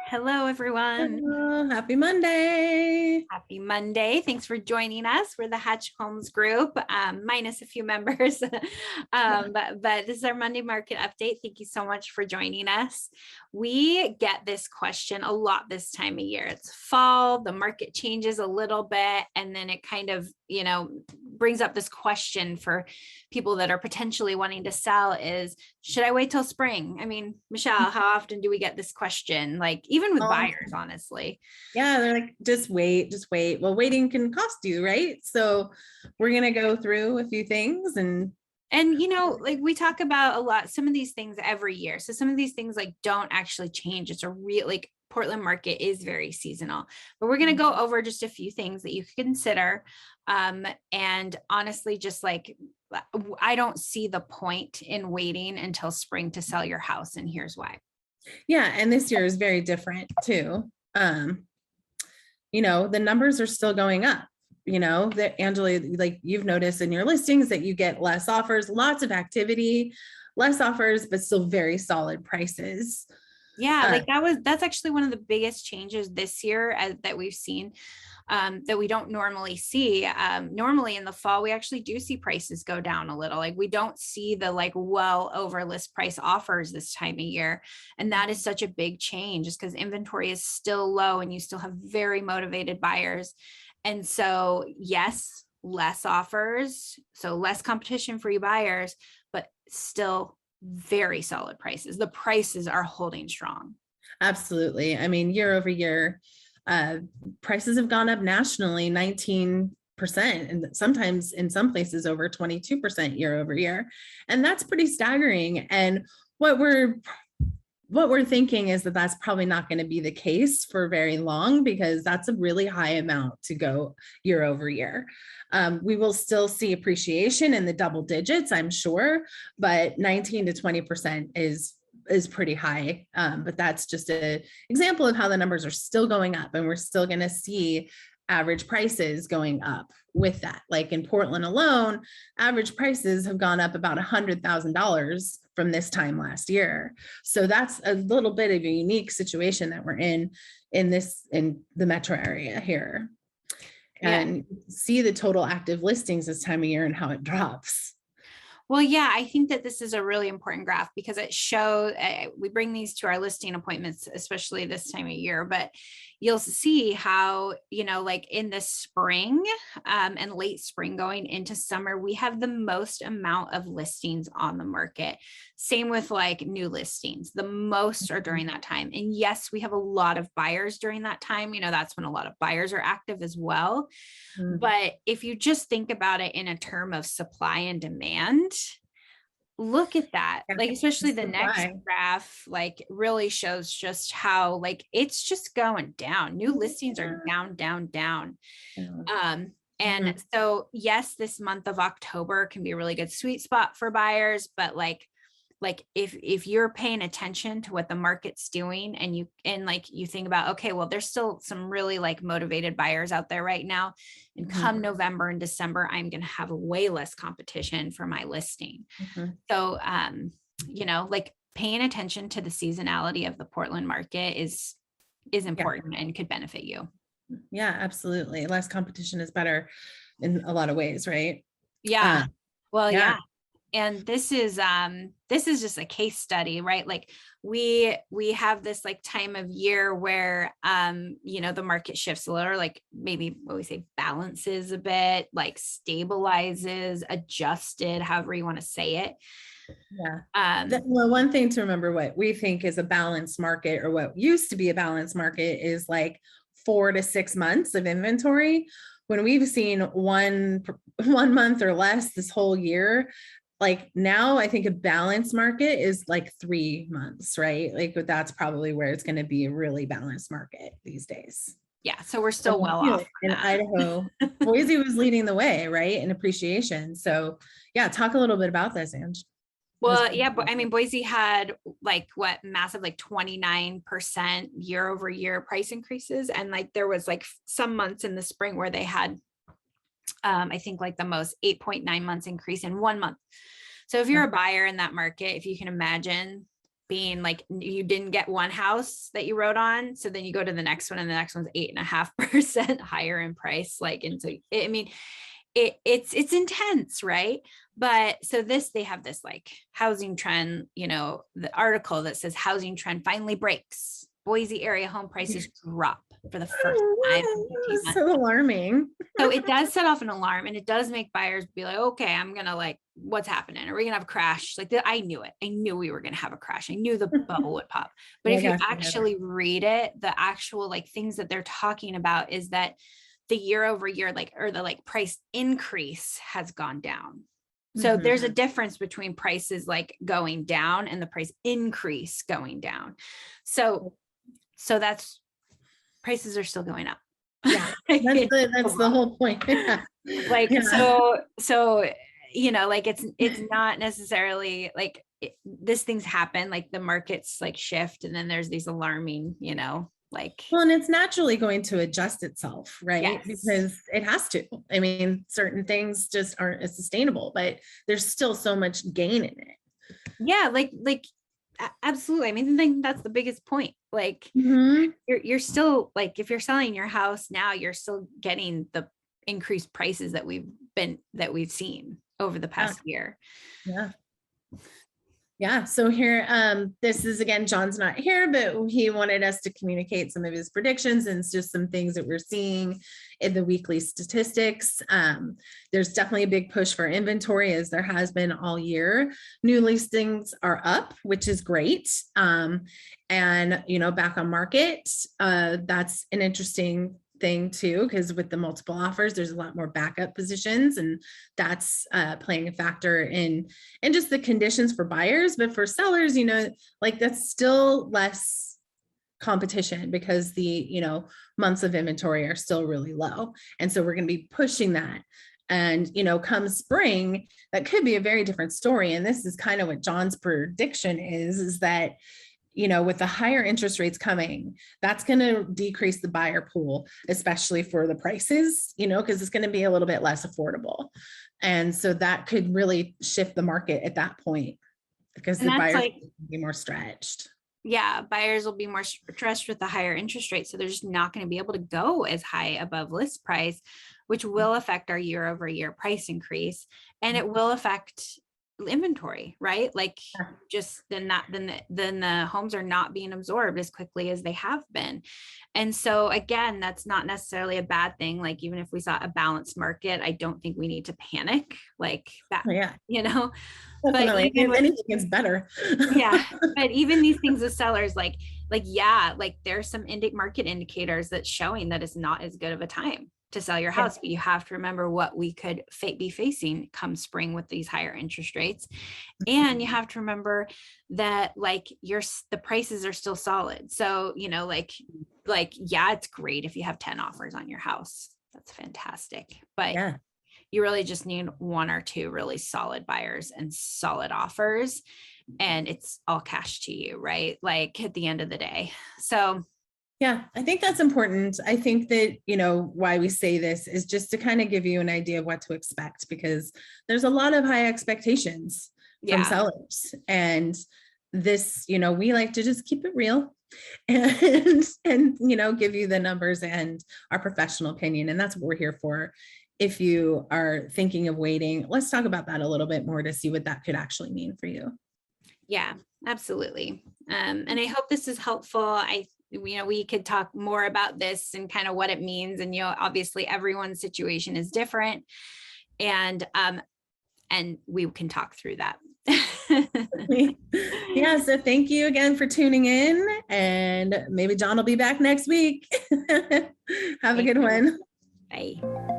Hello, everyone. Hello, happy Monday. Happy Monday. Thanks for joining us. We're the Hatch Homes group, minus a few members. But this is our Monday market update. Thank you so much for joining us. We get this question a lot this time of year. It's fall, the market changes a little bit, and then it kind of, brings up this question for people that are potentially wanting to sell is, should I wait till spring? I mean, Michelle, how often do we get this question? Like even with buyers, honestly. Yeah, they're like, just wait, just wait. Well, waiting can cost you, right? So we're going to go through a few things and like we talk about a lot, some of these things every year. So some of these things like don't actually change. It's a real, like Portland market is very seasonal, but we're going to go over just a few things that you could consider. And honestly, just like, I don't see the point in waiting until spring to sell your house. And here's why. yeah, and this year is very different too. The numbers are still going up. That Angela, like you've noticed in your listings that you get less offers, lots of activity, less offers, but still very solid prices. Yeah, like that's actually one of the biggest changes this year that we've seen, that we don't normally see. Normally in the fall, we actually do see prices go down a little. Like we don't see the like well over list price offers this time of year. And that is such a big change just because inventory is still low and you still have very motivated buyers. And so, yes, less offers, so less competition for you buyers, but still very solid prices. The prices are holding strong. Absolutely. I mean, year over year, prices have gone up nationally 19%, and sometimes in some places over 22% year over year. And that's pretty staggering. And what we're thinking is that that's probably not going to be the case for very long, because that's a really high amount to go year over year. We will still see appreciation in the double digits, I'm sure, but 19 to 20% is pretty high. But that's just an example of how the numbers are still going up, and we're still going to see average prices going up with that. Like in Portland alone, average prices have gone up about $100,000 from this time last year. So that's a little bit of a unique situation that we're in the metro area here. And see the total active listings this time of year and how it drops. Well, yeah, I think that this is a really important graph because it shows, we bring these to our listing appointments, especially this time of year, but you'll see how, like in the spring and late spring going into summer, we have the most amount of listings on the market. Same with like new listings, the most are during that time. And yes, we have a lot of buyers during that time. That's when a lot of buyers are active as well. Mm-hmm. But if you just think about it in a term of supply and demand, look at that. Like, especially the next graph, like really shows just how like it's just going down. New listings are down, down, down. And so yes, this month of October can be a really good sweet spot for buyers, but like if you're paying attention to what the market's doing and you think about, okay, well, there's still some really like motivated buyers out there right now. And come November and December, I'm going to have way less competition for my listing. So, like paying attention to the seasonality of the Portland market is important and could benefit you. Yeah, absolutely. Less competition is better in a lot of ways, right? Yeah. Yeah. And this is just a case study, right? Like we have this like time of year where, the market shifts a little, like maybe what we say balances a bit, like stabilizes, adjusted, however you want to say it. Yeah. Well, one thing to remember, what we think is a balanced market, or what used to be a balanced market, is like 4 to 6 months of inventory. When we've seen one month or less this whole year, like now I think a balanced market is like 3 months, right? Like that's probably where it's going to be a really balanced market these days. Yeah. So we're still well off. In Idaho, Boise was leading the way, right? In appreciation. So yeah, talk a little bit about this, Ange. Well, yeah, but I mean, Boise had like massive, like 29% year over year price increases. And like, there was like some months in the spring where they had, I think like the most 8.9 months increase in 1 month. So if you're a buyer in that market, if you can imagine being like, you didn't get one house that you wrote on. So then you go to the next one and the next one's 8.5% higher in price. Like, and so, I mean, it's intense, right? But so they have this like housing trend, the article that says housing trend finally breaks. Boise area home prices drop for the first time in 15 months. So alarming. So it does set off an alarm, and it does make buyers be like, okay, I'm going to like, what's happening? Are we going to have a crash? Like I knew it. I knew we were going to have a crash. I knew the bubble would pop. But if you actually read it, the actual like things that they're talking about is that the year over year, like, or the like price increase has gone down. So there's a difference between prices like going down and the price increase going down. So that's, prices are still going up. Yeah, that's the whole point. Like, so, like it's not necessarily like this things happen, like the markets like shift, and then there's these alarming, like, well, and it's naturally going to adjust itself, right? Yes. Because it has to. I mean, certain things just aren't as sustainable, but there's still so much gain in it. Yeah, like absolutely. I mean, I think that's the biggest point. Like you're still like, if you're selling your house now, you're still getting the increased prices that we've seen over the past year. Yeah. Yeah. So here, this is again, John's not here, but he wanted us to communicate some of his predictions and just some things that we're seeing in the weekly statistics. There's definitely a big push for inventory, as there has been all year. New listings are up, which is great. And, back on market, that's an interesting thing too, because with the multiple offers, there's a lot more backup positions, and that's playing a factor in just the conditions for buyers. But for sellers, like that's still less competition because the months of inventory are still really low, and so we're going to be pushing that. And come spring, that could be a very different story. And this is kind of what John's prediction is that with the higher interest rates coming, that's going to decrease the buyer pool, especially for the prices, because it's going to be a little bit less affordable. And so that could really shift the market at that point, because the buyers will be more stretched. Yeah, buyers will be more stretched with the higher interest rate. So they're just not going to be able to go as high above list price, which will affect our year over year price increase. And it will affect inventory, right? Like just then the homes are not being absorbed as quickly as they have been. And so again, that's not necessarily a bad thing. Like even if we saw a balanced market, I don't think we need to panic like that. Yeah. But even if anything is better. Yeah. But even these things with sellers, like there's some market indicators that's showing that it's not as good of a time to sell your house. But you have to remember what we could be facing come spring with these higher interest rates. And you have to remember that like the prices are still solid. So, yeah, it's great if you have 10 offers on your house. That's fantastic. But you really just need one or two really solid buyers and solid offers, and it's all cash to you, right? Like at the end of the day. So yeah, I think that's important. I think that, why we say this is just to kind of give you an idea of what to expect, because there's a lot of high expectations from sellers. And this, we like to just keep it real and give you the numbers and our professional opinion. And that's what we're here for. If you are thinking of waiting, let's talk about that a little bit more to see what that could actually mean for you. Yeah, absolutely. And I hope this is helpful. We could talk more about this and kind of what it means. And, obviously everyone's situation is different, and we can talk through that. Yeah. So thank you again for tuning in, and maybe John will be back next week. Have a good one. Bye.